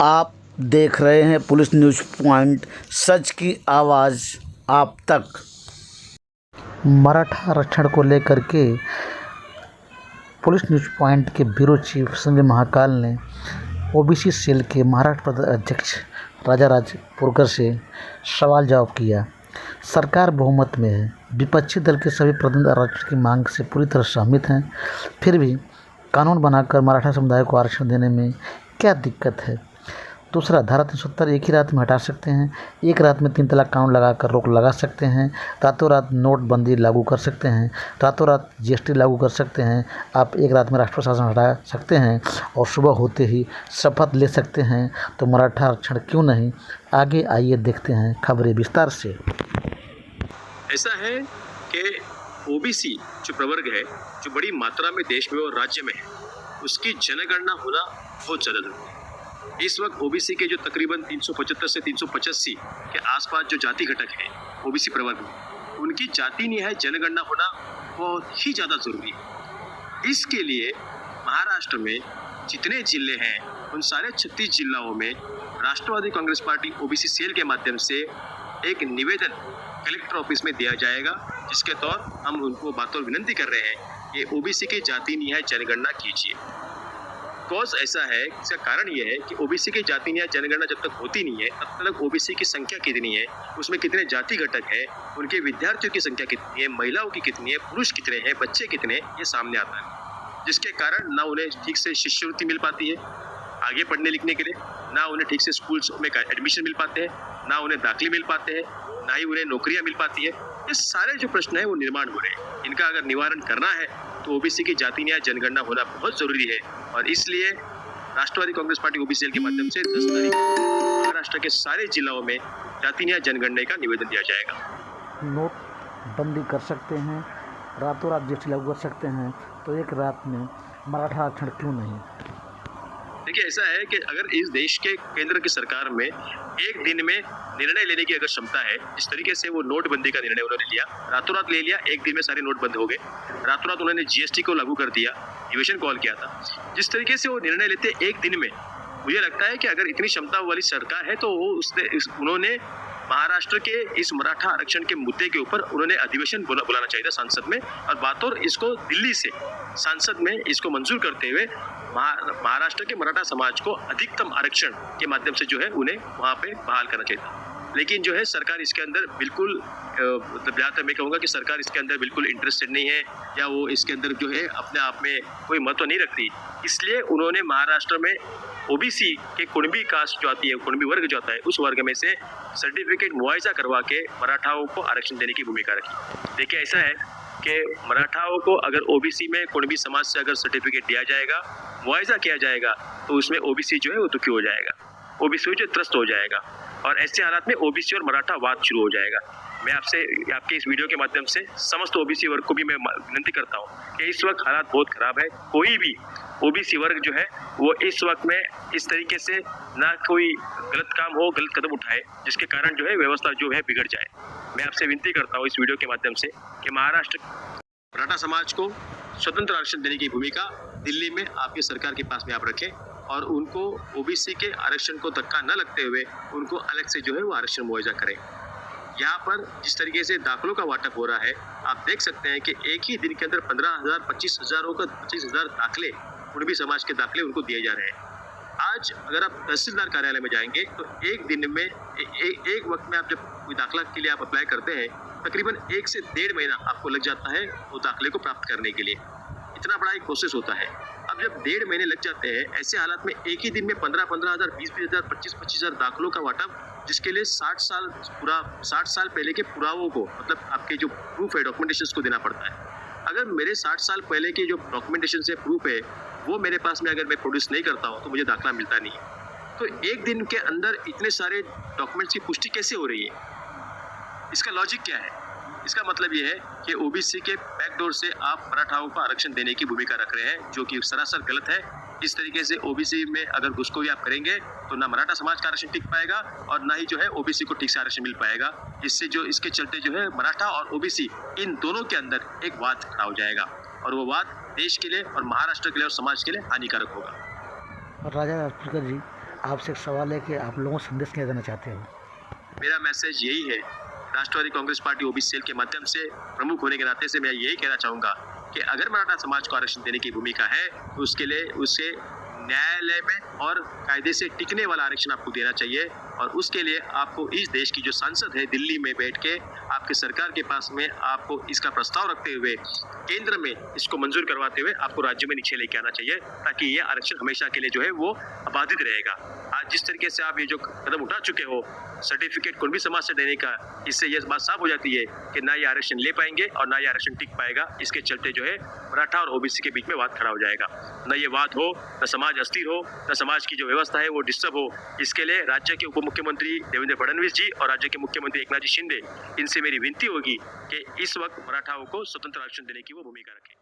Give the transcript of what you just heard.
आप देख रहे हैं पुलिस न्यूज़ पॉइंट, सच की आवाज़ आप तक। मराठा आरक्षण को लेकर के पुलिस न्यूज़ पॉइंट के ब्यूरो चीफ संजय महाकाल ने ओबीसी सेल के महाराष्ट्र प्रदेश अध्यक्ष राजा राजपुरकर से सवाल जवाब किया। सरकार बहुमत में है, विपक्षी दल के सभी प्रतिनिधि आरक्षण की मांग से पूरी तरह सहमत हैं, फिर भी कानून बनाकर मराठा समुदाय को आरक्षण देने में क्या दिक्कत है। दूसरा, धारा 370 एक ही रात में हटा सकते हैं, एक रात में 3 तलाक कानून लगाकर रोक लगा सकते हैं, रातों रात नोटबंदी लागू कर सकते हैं, रातों रात जीएसटी लागू कर सकते हैं, आप एक रात में राष्ट्र शासन हटा सकते हैं और सुबह होते ही शपथ ले सकते हैं, तो मराठा आरक्षण क्यों नहीं। आगे आइए देखते हैं खबरें विस्तार से। ऐसा है कि ओबीसी जो प्रवर्ग है, जो बड़ी मात्रा में देश में और राज्य में है, उसकी जनगणना होना बहुत ज़्यादा जरूरी है। इस वक्त ओबीसी के जो तकरीबन 375 से 385 के आसपास जो जाति घटक है ओबीसी प्रवर्ग में, उनकी जाति न्याय जनगणना होना बहुत ही ज़्यादा जरूरी है। इसके लिए महाराष्ट्र में जितने जिले हैं उन सारे 36 जिलों में राष्ट्रवादी कांग्रेस पार्टी ओबीसी सेल के माध्यम से एक निवेदन कलेक्टर ऑफिस में दिया जाएगा, जिसके तौर हम उनको बातों विनती कर रहे हैं कि ओबीसी की जाति न्याय जनगणना कीजिए। कॉज ऐसा है, इसका कारण यह है कि ओबीसी की जाति न्याय जनगणना जब तक होती नहीं है तब तक ओबीसी की संख्या कितनी है, उसमें कितने जाति घटक है, उनके विद्यार्थियों की संख्या कितनी है, महिलाओं की कितनी है, पुरुष कितने हैं, बच्चे कितने हैं, ये सामने आता है। जिसके कारण ना उन्हें ठीक से शिष्यवृत्ति मिल पाती है आगे पढ़ने लिखने के लिए, ना उन्हें ठीक से स्कूल में एडमिशन मिल पाते हैं, ना उन्हें दाखिले मिल पाते हैं, ना ही उन्हें नौकरियां मिल पाती है। ये सारे जो प्रश्न है वो निर्माण हो रहे हैं। इनका अगर निवारण करना है तो ओबीसी की जाति न्याय जनगणना होना बहुत जरूरी है, और इसलिए राष्ट्रवादी कांग्रेस पार्टी ओबीसी सेल के माध्यम से 10 तारीख को महाराष्ट्र के सारे जिलों में जाति न्याय जनगणना का निवेदन दिया जाएगा। नोटबंदी कर सकते हैं, रातों रात जीएसटी लागू कर सकते हैं, तो एक रात में मराठा आरक्षण क्यों नहीं। देखिए, ऐसा है कि अगर इस देश के केंद्र की सरकार में एक दिन में निर्णय लेने की अगर क्षमता है, इस तरीके से वो नोटबंदी का निर्णय उन्होंने लिया, रातों रात ले लिया, एक दिन में सारे नोट बंद हो गए, रातों रात उन्होंने जीएसटी को लागू कर दिया, निवेशन कॉल किया था। जिस तरीके से वो निर्णय लेते एक दिन में, मुझे लगता है कि अगर इतनी क्षमता वाली सरकार है तो वो उन्होंने महाराष्ट्र के इस मराठा आरक्षण के मुद्दे के ऊपर उन्होंने अधिवेशन बुलाना चाहिए था संसद में, और बातों इसको दिल्ली से संसद में इसको मंजूर करते हुए महाराष्ट्र के मराठा समाज को अधिकतम आरक्षण के माध्यम से जो है उन्हें वहाँ पे बहाल करना चाहिए था। लेकिन जो है सरकार इसके अंदर बिल्कुल, जहाँ तक मैं कहूँगा कि सरकार इसके अंदर बिल्कुल इंटरेस्टेड नहीं है, या वो इसके अंदर जो है अपने आप में कोई महत्व नहीं रखती। इसलिए उन्होंने महाराष्ट्र में ओबीसी के कुणबी कास्ट जो आती है, कुणबी वर्ग जो आता है, उस वर्ग में से सर्टिफिकेट मुआवजा करवा के मराठाओं को आरक्षण देने की भूमिका रखी। देखिए, ऐसा है कि मराठाओं को अगर ओबीसी में कुणबी समाज से अगर सर्टिफिकेट दिया जाएगा, मुआवजा किया जाएगा, तो उसमें ओबीसी जो है वो दुखी हो जाएगा, ओबीसी जो त्रस्त हो जाएगा, और ऐसे हालात में ओबीसी और मराठा वाद शुरू हो जाएगा। मैं आपसे आपके इस वीडियो के माध्यम से समस्त ओबीसी वर्ग को भी मैं विनती करता हूँ कि इस वक्त हालात बहुत खराब है। कोई भी ओबीसी वर्ग जो है वो इस वक्त में इस तरीके से ना कोई गलत काम हो, गलत कदम उठाए जिसके कारण जो है व्यवस्था जो है बिगड़ जाए। मैं आपसे विनती करता हूँ इस वीडियो के माध्यम से कि महाराष्ट्र मराठा समाज को स्वतंत्र आरक्षण देने की भूमिका दिल्ली में आपकी सरकार के पास में आप रखें, और उनको ओबीसी के आरक्षण को धक्का न लगते हुए उनको अलग से जो है वो आरक्षण मुआवजा करें। यहाँ पर जिस तरीके से दाखिलों का वाटप हो रहा है, आप देख सकते हैं कि एक ही दिन के अंदर 15,000 25,000 दाखिले, कुणबी समाज के दाखिले उनको दिए जा रहे हैं। आज अगर आप तहसीलदार कार्यालय में जाएंगे तो एक दिन में एक वक्त में आप जब कोई दाखिला के लिए आप अप्लाई करते हैं, तकरीबन 1 से 1.5 महीना आपको लग जाता है वो दाखिले को प्राप्त करने के लिए। इतना बड़ा एक प्रोसेस होता है। अब जब 1.5 महीने लग जाते हैं, ऐसे हालात में एक ही दिन में 15,000 20,000 25,000 दाखिलों का वाटप, जिसके लिए 60 साल पहले के पुरावों को, मतलब आपके जो प्रूफ है, डॉक्यूमेंटेशन को देना पड़ता है। अगर मेरे 60 साल पहले के जो डॉक्यूमेंटेशन से प्रूफ है वो मेरे पास में अगर मैं प्रोड्यूस नहीं करता हूँ तो मुझे दाखिला मिलता नहीं है। तो एक दिन के अंदर इतने सारे डॉक्यूमेंट्स की पुष्टि कैसे हो रही है, इसका लॉजिक क्या है? इसका मतलब ये है कि ओबीसी के बैकडोर से आप मराठाओं को आरक्षण देने की भूमिका रख रहे हैं, जो कि सरासर गलत है। इस तरीके से ओबीसी में अगर घुसखोरी आप करेंगे तो ना मराठा समाज का आरक्षण टिक पाएगा और ना ही जो है ओबीसी को ठीक से आरक्षण मिल पाएगा। इसके चलते जो है मराठा और ओबीसी इन दोनों के अंदर एक वाद खड़ा हो जाएगा, और वो वाद देश के लिए और महाराष्ट्र के लिए और समाज के लिए हानिकारक होगा। राजा राजपुरकर जी, आपसे एक सवाल है कि आप लोगों को संदेश क्या देना चाहते हो? मेरा मैसेज यही है, राष्ट्रवादी कांग्रेस पार्टी ओबीसी सेल के माध्यम से प्रमुख होने के नाते से मैं यही कहना चाहूँगा कि अगर मराठा समाज को आरक्षण देने की भूमिका है तो उसके लिए उसे न्यायालय में और कायदे से टिकने वाला आरक्षण आपको देना चाहिए। और उसके लिए आपको इस देश की जो सांसद है दिल्ली में बैठ के आपके सरकार के पास में आपको इसका प्रस्ताव रखते हुए केंद्र में इसको मंजूर करवाते हुए आपको राज्य में नीचे लेके आना चाहिए, ताकि ये आरक्षण हमेशा के लिए जो है वो बाधित रहेगा। आज जिस तरीके से आप ये जो कदम उठा चुके हो सर्टिफिकेट कुणबी समाज से देने का, इससे यह बात साफ हो जाती है कि ना ये आरक्षण ले पाएंगे और ना ये आरक्षण टिक पाएगा। इसके चलते जो है मराठा और ओबीसी के बीच में वाद खड़ा हो जाएगा। न ये वाद हो, न समाज अस्थिर हो, न समाज की जो व्यवस्था है वो डिस्टर्ब हो। इसके लिए राज्य के उप मुख्यमंत्री देवेंद्र फडणवीस जी और राज्य के मुख्यमंत्री एकनाथ जी शिंदे, इनसे मेरी विनती होगी कि इस वक्त मराठाओं को स्वतंत्र आरक्षण देने की वो भूमिका रखें।